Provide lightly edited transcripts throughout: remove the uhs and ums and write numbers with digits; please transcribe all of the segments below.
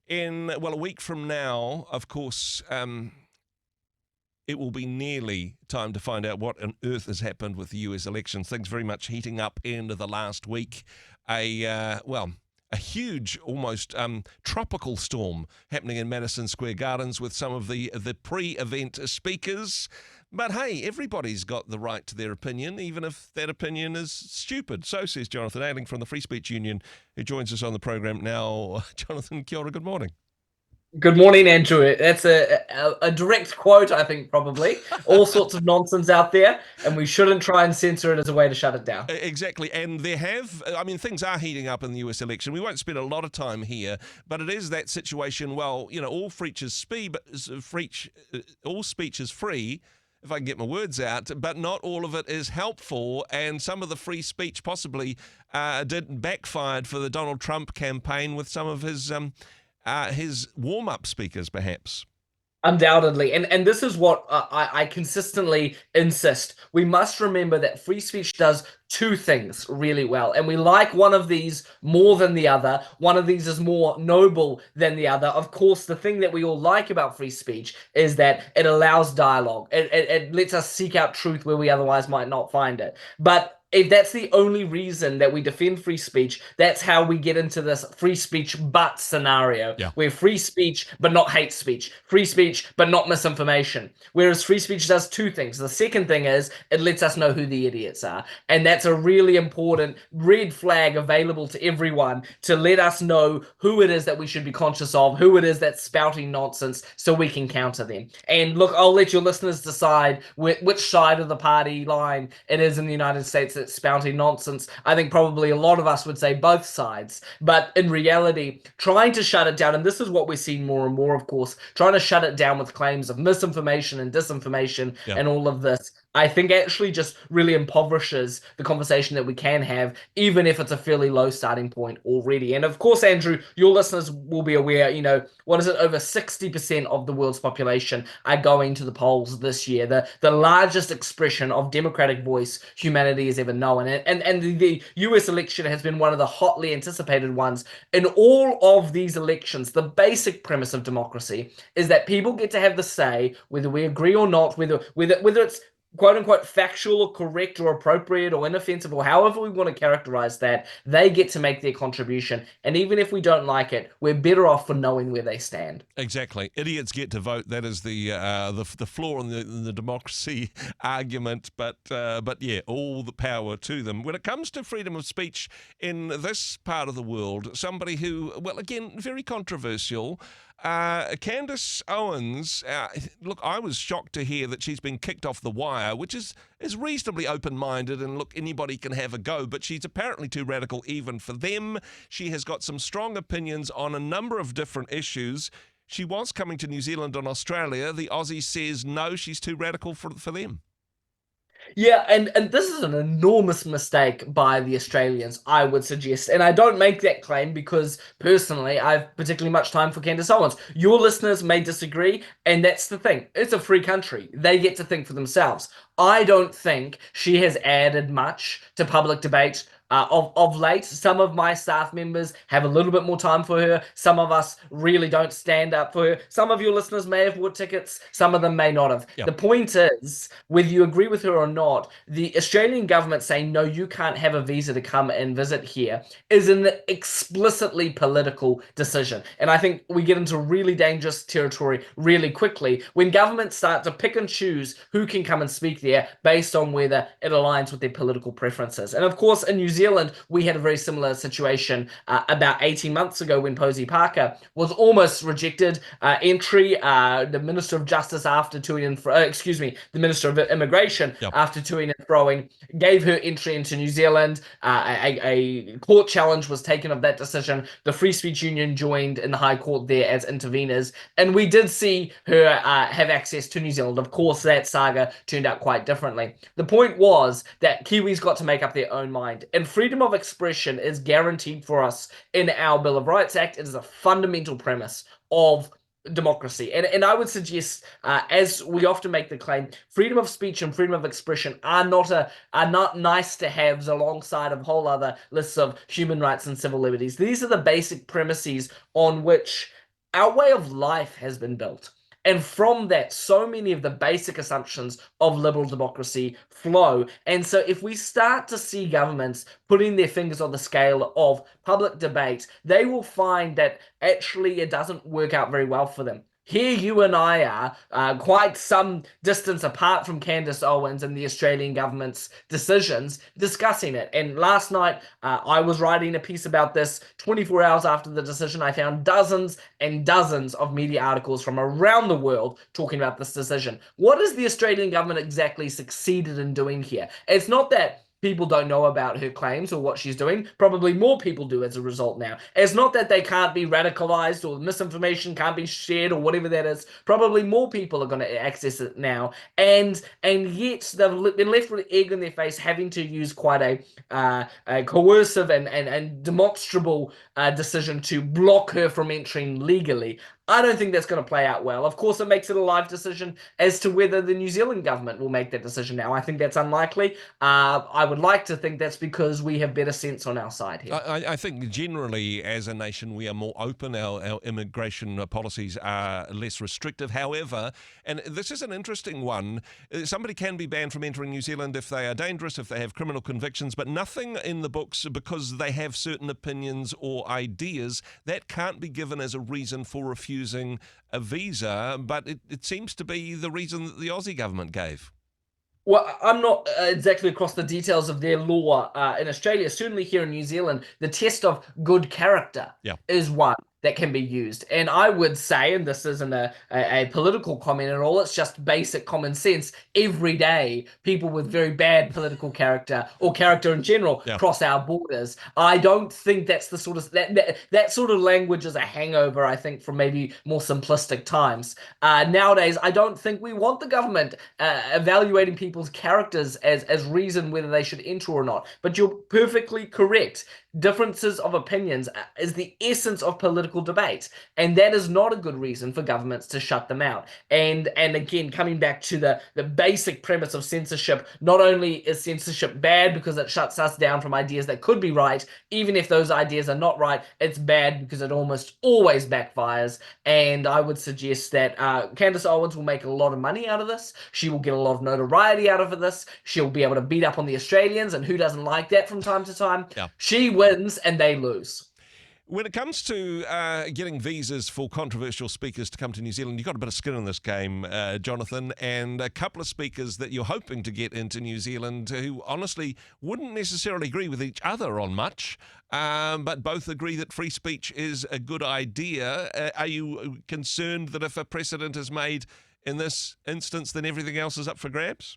In, well, a week from now, of course, it will be nearly time to find out what on earth has happened with the US elections. Things very much heating up into the last week. A huge, almost tropical storm happening in Madison Square Gardens with some of the pre-event speakers. But hey, everybody's got the right to their opinion, even if that opinion is stupid. So says Jonathan Ayling from the Free Speech Union, who joins us on the program now. Jonathan, kia ora, good morning. Good morning, Andrew. That's a direct quote, I think, probably. All sorts of nonsense out there, and we shouldn't try and censor it as a way to shut it down. Exactly, and things are heating up in the US election. We won't spend a lot of time here, but it is that situation. Well, all speech is free, all speech is free, if I can get my words out, but not all of it is helpful, and some of the free speech possibly did backfired for the Donald Trump campaign with some of his warm-up speakers, perhaps. Undoubtedly. And this is what I consistently insist. We must remember that free speech does two things really well. And we like one of these more than the other. One of these is more noble than the other. Of course, the thing that we all like about free speech is that it allows dialogue. It lets us seek out truth where we otherwise might not find it. But if that's the only reason that we defend free speech, that's how we get into this free speech but scenario, where free speech but not hate speech, free speech but not misinformation. Whereas free speech does two things. The second thing is it lets us know who the idiots are. And that's a really important red flag available to everyone to let us know who it is that we should be conscious of, who it is that's spouting nonsense so we can counter them. And look, I'll let your listeners decide which side of the party line it is in the United States that's spouting nonsense. I think probably a lot of us would say both sides. But in reality, trying to shut it down, and this is what we're seeing more and more, of course, trying to shut it down with claims of misinformation and disinformation and all of this, I think actually just really impoverishes the conversation that we can have, even if it's a fairly low starting point already. And of course, Andrew, your listeners will be aware, what is it? Over 60% of the world's population are going to the polls this year. The largest expression of democratic voice humanity has ever known. And the US election has been one of the hotly anticipated ones. In all of these elections, the basic premise of democracy is that people get to have the say, whether we agree or not, whether it's quote unquote factual or correct or appropriate or inoffensive or however we want to characterize that, they get to make their contribution. And even if we don't like it, we're better off for knowing where they stand. Exactly. Idiots get to vote. That is the flaw in the democracy argument. But yeah, all the power to them. When it comes to freedom of speech in this part of the world, somebody who, well, again, very controversial, Candace Owens, look, I was shocked to hear that she's been kicked off the wire, which is reasonably open-minded, and look, anybody can have a go, but she's apparently too radical even for them. She has got some strong opinions on a number of different issues. She was coming to New Zealand and Australia. The Aussie says no, she's too radical for them. Yeah, and this is an enormous mistake by the Australians, I would suggest. And I don't make that claim because personally, I've particularly much time for Candace Owens. Your listeners may disagree, and that's the thing. It's a free country. They get to think for themselves. I don't think she has added much to public debate of late. Some of my staff members have a little bit more time for her. Some of us really don't stand up for her. Some of your listeners may have bought tickets. Some of them may not have. Yep. The point is, whether you agree with her or not, the Australian government saying, no, you can't have a visa to come and visit here is an explicitly political decision. And I think we get into really dangerous territory really quickly when governments start to pick and choose who can come and speak there based on whether it aligns with their political preferences. And of course, in New Zealand, we had a very similar situation about 18 months ago when Posey Parker was almost rejected entry. The Minister of Justice after toing and the Minister of Immigration after toing and froing gave her entry into New Zealand. A court challenge was taken of that decision. The Free Speech Union joined in the High Court there as interveners, and we did see her have access to New Zealand. Of course, that saga turned out quite differently. The point was that Kiwis got to make up their own mind, and freedom of expression is guaranteed for us in our Bill of Rights Act. It is a fundamental premise of democracy. And I would suggest, as we often make the claim, freedom of speech and freedom of expression are not nice to haves alongside of whole other lists of human rights and civil liberties. These are the basic premises on which our way of life has been built. And from that, so many of the basic assumptions of liberal democracy flow. And so, if we start to see governments putting their fingers on the scale of public debate, they will find that actually it doesn't work out very well for them. Here, you and I are quite some distance apart from Candace Owens and the Australian government's decisions discussing it. And last night, I was writing a piece about this. 24 hours after the decision, I found dozens and dozens of media articles from around the world talking about this decision. What has the Australian government exactly succeeded in doing here? It's not that people don't know about her claims or what she's doing. Probably more people do as a result now. It's not that they can't be radicalized or misinformation can't be shared or whatever that is. Probably more people are going to access it now. And yet they've been left with egg in their face, having to use quite a coercive and demonstrable decision to block her from entering legally. I don't think that's going to play out well. Of course, it makes it a live decision as to whether the New Zealand government will make that decision now. I think that's unlikely. I would like to think that's because we have better sense on our side here. I think generally, as a nation, we are more open. Our immigration policies are less restrictive. However, and this is an interesting one, somebody can be banned from entering New Zealand if they are dangerous, if they have criminal convictions, but nothing in the books because they have certain opinions or ideas that can't be given as a reason for refusing a visa, but it seems to be the reason that the Aussie government gave. Well, I'm not exactly across the details of their law in Australia. Certainly here in New Zealand, the test of good character is one that can be used. And I would say, and this isn't a political comment at all, it's just basic common sense. Every day, people with very bad political character or character in general cross our borders. I don't think that's the sort of that sort of language is a hangover, I think, from maybe more simplistic times. Nowadays, I don't think we want the government evaluating people's characters as reason whether they should enter or not. But you're perfectly correct. Differences of opinions is the essence of political debate, and that is not a good reason for governments to shut them out. And again, coming back to the basic premise of censorship, not only is censorship bad because it shuts us down from ideas that could be right, even if those ideas are not right, it's bad because it almost always backfires. And I would suggest that Candace Owens will make a lot of money out of this. She will get a lot of notoriety out of this. She'll be able to beat up on the Australians, and who doesn't like that from time to time? She wins and they lose. When it comes to getting visas for controversial speakers to come to New Zealand, you've got a bit of skin in this game, Jonathan, and a couple of speakers that you're hoping to get into New Zealand who honestly wouldn't necessarily agree with each other on much, but both agree that free speech is a good idea. Are you concerned that if a precedent is made in this instance, then everything else is up for grabs?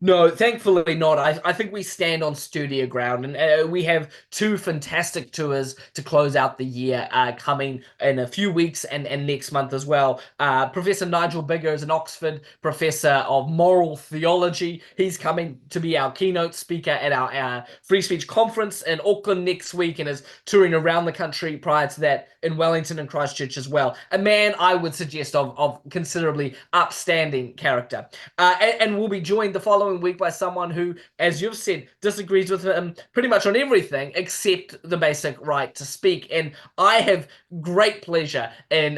No, thankfully not. I think we stand on sturdier ground, and we have two fantastic tours to close out the year coming in a few weeks and next month as well. Professor Nigel Bigger is an Oxford professor of moral theology. He's coming to be our keynote speaker at our free speech conference in Auckland next week and is touring around the country prior to that in Wellington and Christchurch as well. A man I would suggest of considerably upstanding character. And we'll be joined the following week by someone who, as you've said, disagrees with him pretty much on everything except the basic right to speak. And I have great pleasure in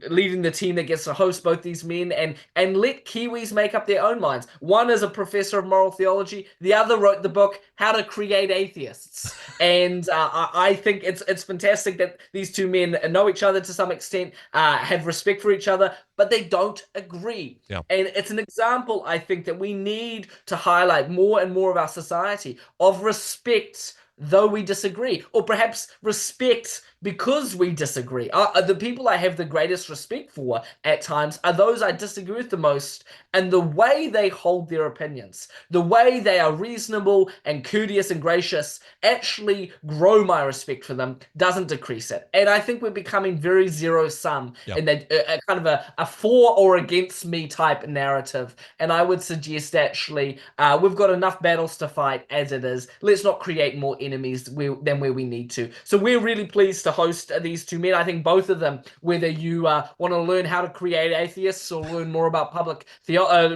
leading the team that gets to host both these men and let Kiwis make up their own minds. One is a professor of moral theology. The other wrote the book How to Create Atheists. And I think it's fantastic that these two men know each other to some extent, have respect for each other, but they don't agree. And it's an example, I think, that we need to highlight more and more of our society of respect, though we disagree, or perhaps respect because we disagree. The people I have the greatest respect for at times are those I disagree with the most, and the way they hold their opinions, the way they are reasonable and courteous and gracious actually grow my respect for them, doesn't decrease it. And I think we're becoming very zero-sum in that kind of a for or against me type narrative. And I would suggest actually we've got enough battles to fight as it is. Let's not create more enemies than where we need to. So we're really pleased to host these two men. I think both of them, whether you want to learn how to create atheists or learn more about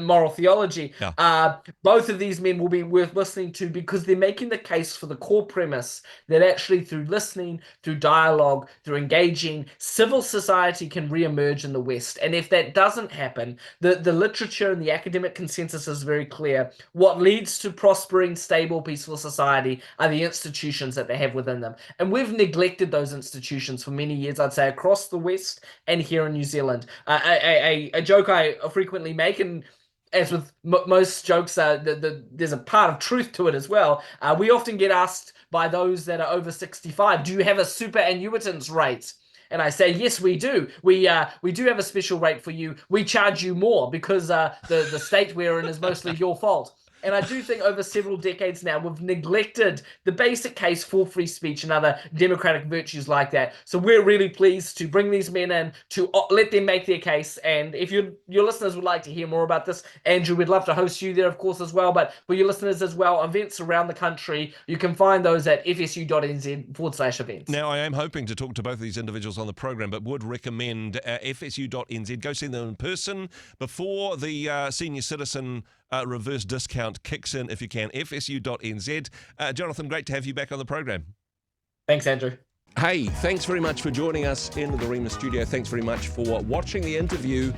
moral theology, both of these men will be worth listening to, because they're making the case for the core premise that actually through listening, through dialogue, through engaging, civil society can re-emerge in the West. And if that doesn't happen, the literature and the academic consensus is very clear. What leads to prospering, stable, peaceful society are the institutions that they have within them. And we've neglected those institutions for many years, I'd say, across the West and here in New Zealand. A joke I frequently make, and as with most jokes, there's a part of truth to it as well. We often get asked by those that are over 65, do you have a superannuitance rate? And I say, yes, we do. We do have a special rate for you. We charge you more because the state we're in is mostly your fault. And I do think over several decades now, we've neglected the basic case for free speech and other democratic virtues like that. So we're really pleased to bring these men in, to let them make their case. And if your listeners would like to hear more about this, Andrew, we'd love to host you there, of course, as well. But for your listeners as well, events around the country, you can find those at fsu.nz/events. Now, I am hoping to talk to both of these individuals on the program, but would recommend fsu.nz. Go see them in person before the senior citizen reverse discount kicks in, if you can. fsu.nz. Jonathan, great to have you back on the program. Thanks, Andrew. Hey, thanks very much for joining us in the Rhema studio. Thanks very much for watching the interview.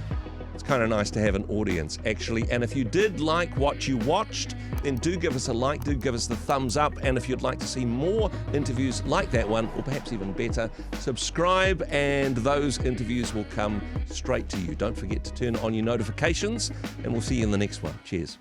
It's kind of nice to have an audience, actually. And if you did like what you watched, then do give us a like, do give us the thumbs up. And if you'd like to see more interviews like that one, or perhaps even better, subscribe and those interviews will come straight to you. Don't forget to turn on your notifications, and we'll see you in the next one. Cheers.